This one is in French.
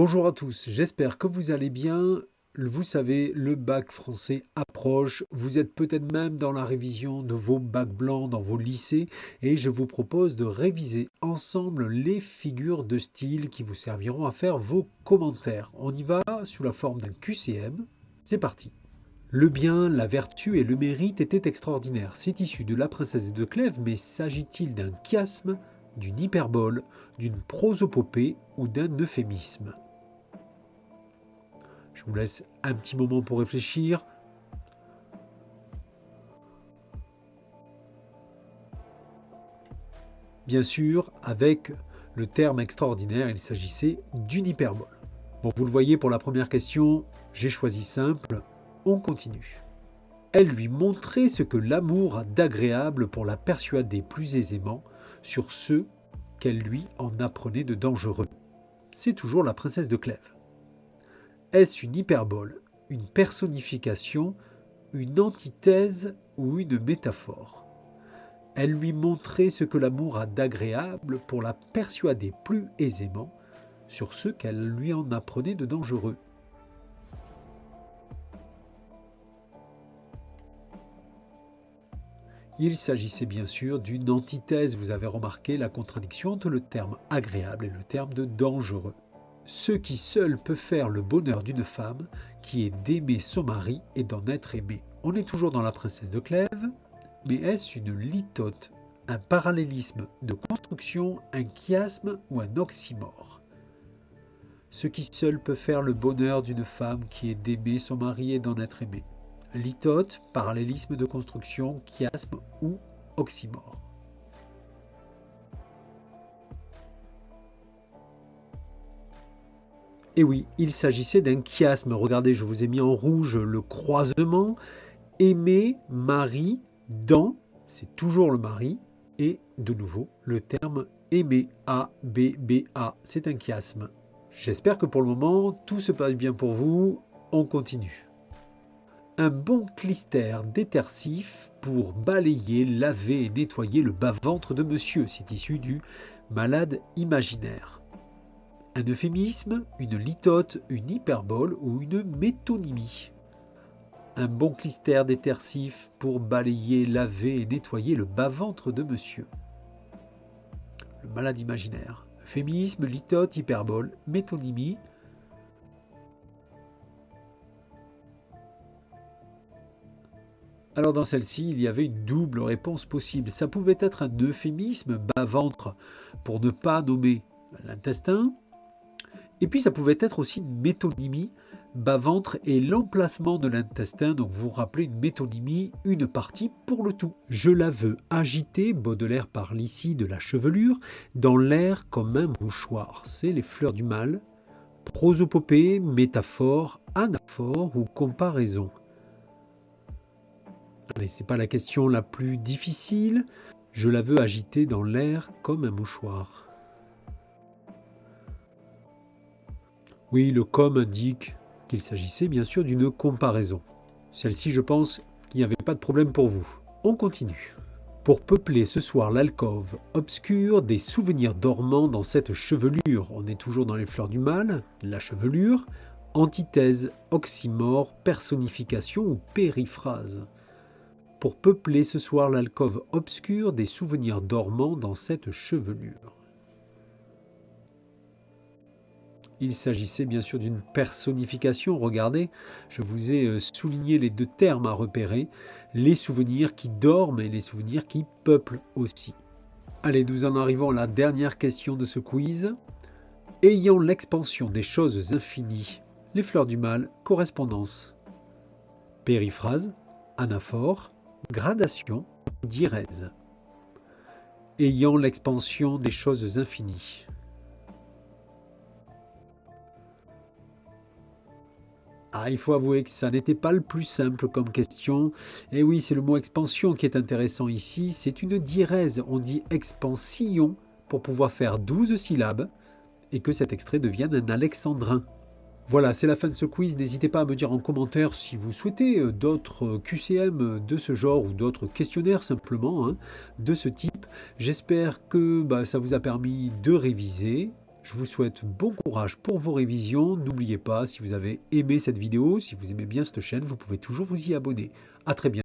Bonjour à tous, j'espère que vous allez bien. Vous savez, le bac français approche. Vous êtes peut-être même dans la révision de vos bacs blancs dans vos lycées et je vous propose de réviser ensemble les figures de style qui vous serviront à faire vos commentaires. On y va sous la forme d'un QCM. C'est parti. Le bien, la vertu et le mérite étaient extraordinaires. C'est issu de La princesse de Clèves, mais s'agit-il d'un chiasme, d'une hyperbole, d'une prosopopée ou d'un euphémisme? Je vous laisse un petit moment pour réfléchir. Bien sûr, avec le terme extraordinaire, il s'agissait d'une hyperbole. Bon, vous le voyez pour la première question, j'ai choisi simple. On continue. Elle lui montrait ce que l'amour a d'agréable pour la persuader plus aisément sur ce qu'elle lui en apprenait de dangereux. C'est toujours la princesse de Clèves. Est-ce une hyperbole, une personnification, une antithèse ou une métaphore? Elle lui montrait ce que l'amour a d'agréable pour la persuader plus aisément sur ce qu'elle lui en apprenait de dangereux. Il s'agissait bien sûr d'une antithèse. Vous avez remarqué la contradiction entre le terme agréable et le terme de dangereux. Ce qui seul peut faire le bonheur d'une femme, qui est d'aimer son mari et d'en être aimée. On est toujours dans la princesse de Clèves, mais est-ce une litote, un parallélisme de construction, un chiasme ou un oxymore? Ce qui seul peut faire le bonheur d'une femme, qui est d'aimer son mari et d'en être aimée. Litote, parallélisme de construction, chiasme ou oxymore. Et oui, il s'agissait d'un chiasme. Regardez, je vous ai mis en rouge le croisement. Aimer, mari, dans, c'est toujours le mari. Et de nouveau, le terme aimer, A-B-B-A, c'est un chiasme. J'espère que pour le moment, tout se passe bien pour vous. On continue. Un bon clistère détersif pour balayer, laver et nettoyer le bas-ventre de monsieur. C'est issu du malade imaginaire. Un euphémisme, une litote, une hyperbole ou une métonymie. Un bon clistère détersif pour balayer, laver et nettoyer le bas-ventre de monsieur. Le malade imaginaire. Euphémisme, litote, hyperbole, métonymie. Alors dans celle-ci, il y avait une double réponse possible. Ça pouvait être un euphémisme, bas-ventre, pour ne pas nommer l'intestin. Et puis ça pouvait être aussi une métonymie, bas-ventre et l'emplacement de l'intestin. Donc vous vous rappelez, une métonymie, une partie pour le tout. Je la veux agiter, Baudelaire parle ici de la chevelure, dans l'air comme un mouchoir. C'est les fleurs du mal. Prosopopée, métaphore, anaphore ou comparaison. Allez, c'est pas la question la plus difficile. Je la veux agiter dans l'air comme un mouchoir. Oui, le comme indique qu'il s'agissait bien sûr d'une comparaison. Celle-ci, je pense qu'il n'y avait pas de problème pour vous. On continue. Pour peupler ce soir l'alcôve obscure des souvenirs dormants dans cette chevelure. On est toujours dans les fleurs du mal, la chevelure. Antithèse, oxymore, personnification ou périphrase. Pour peupler ce soir l'alcôve obscure des souvenirs dormants dans cette chevelure. Il s'agissait bien sûr d'une personnification. Regardez, je vous ai souligné les deux termes à repérer, les souvenirs qui dorment et les souvenirs qui peuplent aussi. Allez, nous en arrivons à la dernière question de ce quiz. Ayant l'expansion des choses infinies, les fleurs du mal, correspondance. Périphrase, anaphore, gradation, diérèse. Ayant l'expansion des choses infinies. Ah, il faut avouer que ça n'était pas le plus simple comme question. Et oui, c'est le mot expansion qui est intéressant ici. C'est une diérèse. On dit expansion pour pouvoir faire 12 syllabes et que cet extrait devienne un alexandrin. Voilà, c'est la fin de ce quiz. N'hésitez pas à me dire en commentaire si vous souhaitez d'autres QCM de ce genre ou d'autres questionnaires simplement de ce type. J'espère que ça vous a permis de réviser. Je vous souhaite bon courage pour vos révisions. N'oubliez pas, si vous avez aimé cette vidéo, si vous aimez bien cette chaîne, vous pouvez toujours vous y abonner. À très bientôt.